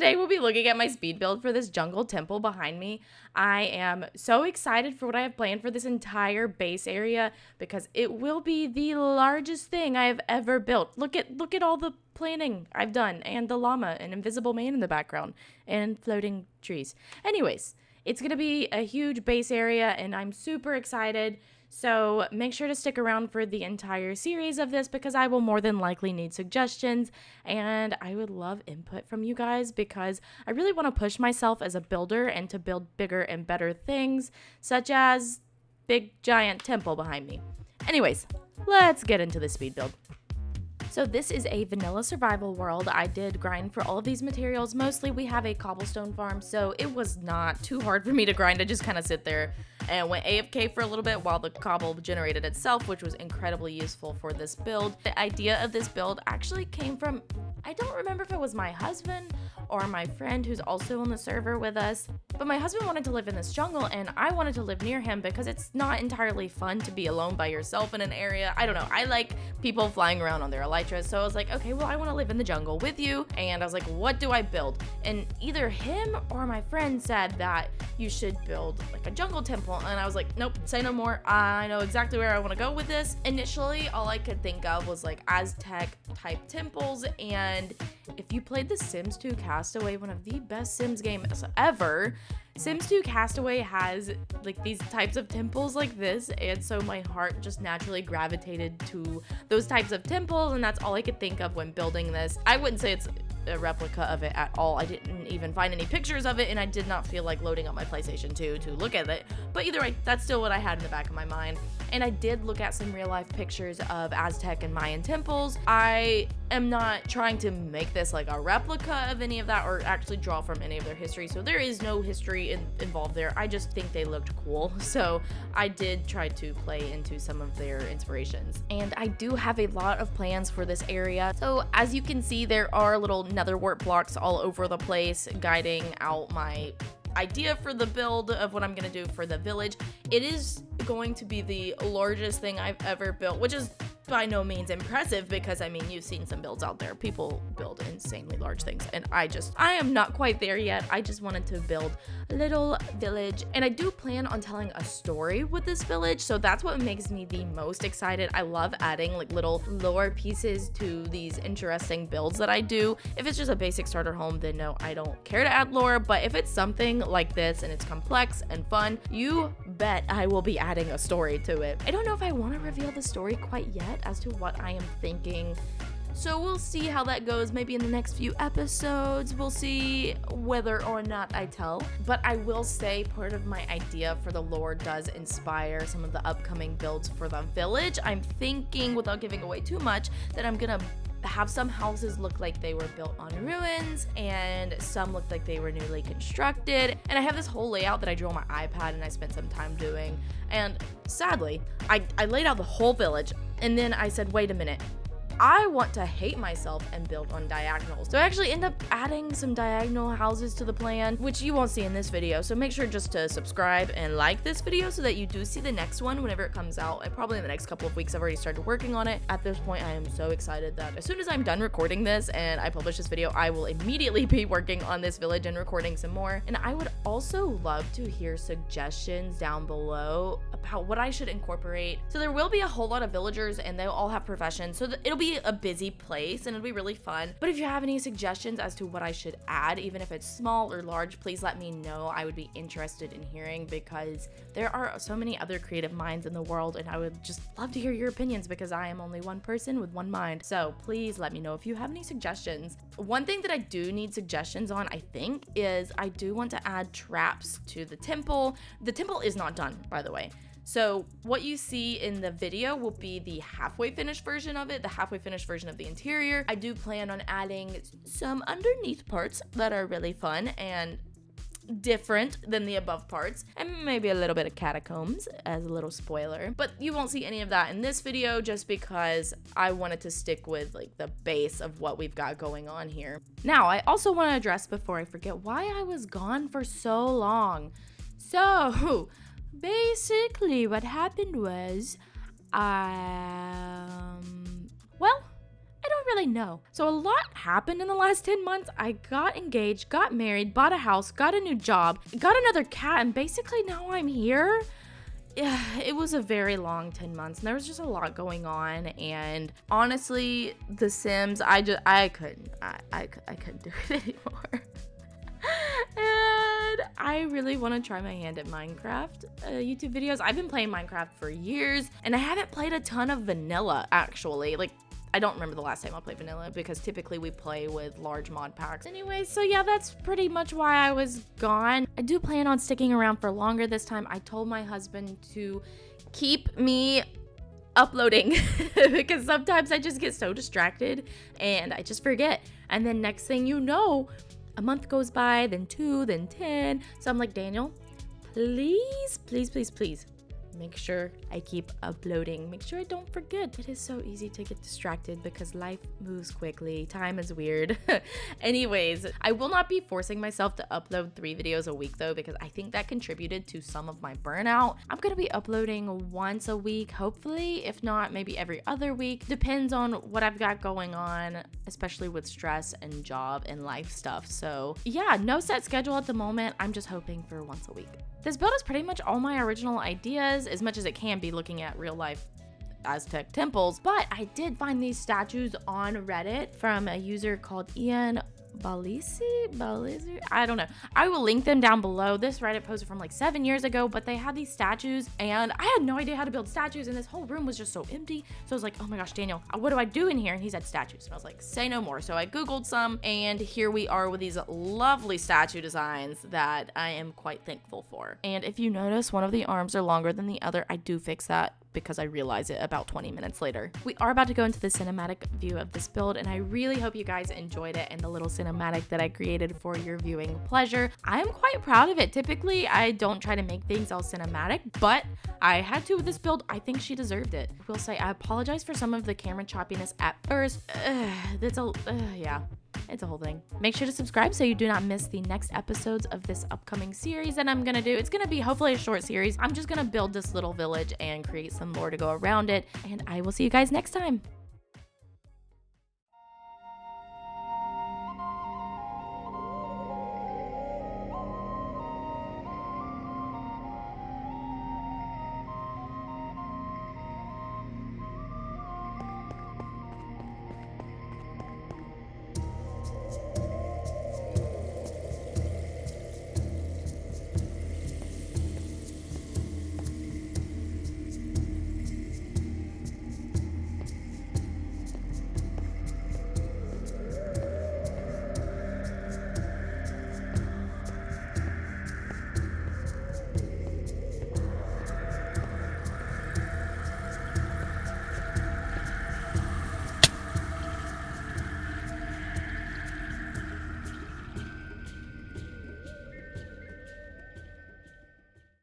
Today we'll be looking at my speed build for this jungle temple behind me. I am so excited for what I have planned for this entire base area because it will be the largest thing I have ever built. Look at all the planning I've done, and the llama and invisible man in the background and floating trees. Anyways, it's going to be a huge base area and I'm super excited. So make sure to stick around for the entire series of this because I will more than likely need suggestions and I would love input from you guys because I really want to push myself as a builder and to build bigger and better things, such as big giant temple behind me. Anyways, let's get into the speed build. So this is a vanilla survival world. I did grind for all of these materials. Mostly we have a cobblestone farm, so it was not too hard for me to grind. I just kind of sit there and went AFK for a little bit while the cobble generated itself, which was incredibly useful for this build. The idea of this build actually came from, I don't remember if it was my husband or my friend who's also on the server with us, but my husband wanted to live in this jungle and I wanted to live near him because it's not entirely fun to be alone by yourself in an area. I don't know, I like people flying around on their elytras, so I was like, okay, well, I want to live in the jungle with you, and I was like, what do I build? And either him or my friend said that you should build like a jungle temple, and I was like, nope, say no more. I know exactly where I want to go with this. Initially, all I could think of was like Aztec type temples, and if you played The Sims 2 Castaway, one of the best Sims games ever, Sims 2 Castaway has like these types of temples like this, and so my heart just naturally gravitated to those types of temples, and that's all I could think of when building this. I wouldn't say it's a replica of it at all. I didn't even find any pictures of it, and I did not feel like loading up my PlayStation 2 to look at it, but either way, that's still what I had in the back of my mind. And I did look at some real life pictures of Aztec and Mayan temples. I am not trying to make this like a replica of any of that or actually draw from any of their history, so there is no history involved there. I just think they looked cool, so I did try to play into some of their inspirations. And I do have a lot of plans for this area. So as you can see, there are little nether wart blocks all over the place guiding out my idea for the build of what I'm gonna do for the village. It is going to be the largest thing I've ever built, which is by no means impressive because I mean, you've seen some builds out there. People build insanely large things, and I am not quite there yet. I just wanted to build a little village, and I do plan on telling a story with this village, so that's what makes me the most excited. I love adding like little lore pieces to these interesting builds that I do. If it's just a basic starter home, then no, I don't care to add lore, but if it's something like this and it's complex and fun, you bet I will be adding a story to it. I don't know if I want to reveal the story quite yet as to what I am thinking, so we'll see how that goes. Maybe in the next few episodes we'll see whether or not I tell, but I will say part of my idea for the lore does inspire some of the upcoming builds for the village. I'm thinking, without giving away too much, that I'm gonna have some houses look like they were built on ruins and some look like they were newly constructed, and I have this whole layout that I drew on my iPad and I spent some time doing, and sadly I laid out the whole village and then I said, wait a minute, I want to hate myself and build on diagonals. So I actually end up adding some diagonal houses to the plan, which you won't see in this video. So make sure just to subscribe and like this video so that you do see the next one whenever it comes out. And probably in the next couple of weeks. I've already started working on it. At this point, I am so excited that as soon as I'm done recording this and I publish this video, I will immediately be working on this village and recording some more. And I would also love to hear suggestions down below about what I should incorporate. So there will be a whole lot of villagers and they'll all have professions. So it'll be a busy place and it'll be really fun. But if you have any suggestions as to what I should add, even if it's small or large, please let me know. I would be interested in hearing because there are so many other creative minds in the world and I would just love to hear your opinions because I am only one person with one mind. So please let me know if you have any suggestions. One thing that I do need suggestions on, I think, is I do want to add traps to the temple. The temple is not done, by the way. So what you see in the video will be the halfway finished version of it, the halfway finished version of the interior. I do plan on adding some underneath parts that are really fun and different than the above parts, and maybe a little bit of catacombs as a little spoiler, but you won't see any of that in this video just because I wanted to stick with like the base of what we've got going on here. Now, I also want to address before I forget why I was gone for so long. So basically what happened was, well, I don't really know. So a lot happened in the last 10 months. I got engaged, got married, bought a house, got a new job, got another cat, and basically now I'm here. Yeah, it was a very long 10 months and there was just a lot going on, and honestly, The Sims, I couldn't do it anymore. And I really want to try my hand at Minecraft YouTube videos. I've been playing Minecraft for years and I haven't played a ton of vanilla actually. Like, I don't remember the last time I played vanilla because typically we play with large mod packs. Anyway, so yeah, that's pretty much why I was gone. I do plan on sticking around for longer this time. I told my husband to keep me uploading because sometimes I just get so distracted and I just forget. And then next thing you know, a month goes by, then 2, then 10. So I'm like, Daniel, please, please, please, please, make sure I keep uploading. Make sure I don't forget. It is so easy to get distracted because life moves quickly. Time is weird. Anyways, I will not be forcing myself to upload 3 videos a week though, because I think that contributed to some of my burnout. I'm going to be uploading once a week, hopefully. If not, maybe every other week. Depends on what I've got going on, especially with stress and job and life stuff. So yeah, no set schedule at the moment. I'm just hoping for once a week. This build is pretty much all my original ideas, as much as it can be looking at real life Aztec temples, but I did find these statues on Reddit from a user called Ian Balisi? I don't know. I will link them down below. This Reddit post from like 7 years ago, but they had these statues and I had no idea how to build statues and this whole room was just so empty. So I was like, oh my gosh, Daniel, what do I do in here? And he said statues. And I was like, say no more. So I Googled some and here we are with these lovely statue designs that I am quite thankful for. And if you notice, one of the arms are longer than the other. I do fix that because I realize it about 20 minutes later. We are about to go into the cinematic view of this build and I really hope you guys enjoyed it and the little cinematic that I created for your viewing pleasure. I am quite proud of it. Typically, I don't try to make things all cinematic, but I had to with this build. I think she deserved it. I will say I apologize for some of the camera choppiness at first. Yeah. It's a whole thing. Make sure to subscribe so you do not miss the next episodes of this upcoming series that I'm gonna do. It's gonna be hopefully a short series. I'm just gonna build this little village and create some lore to go around it. And I will see you guys next time.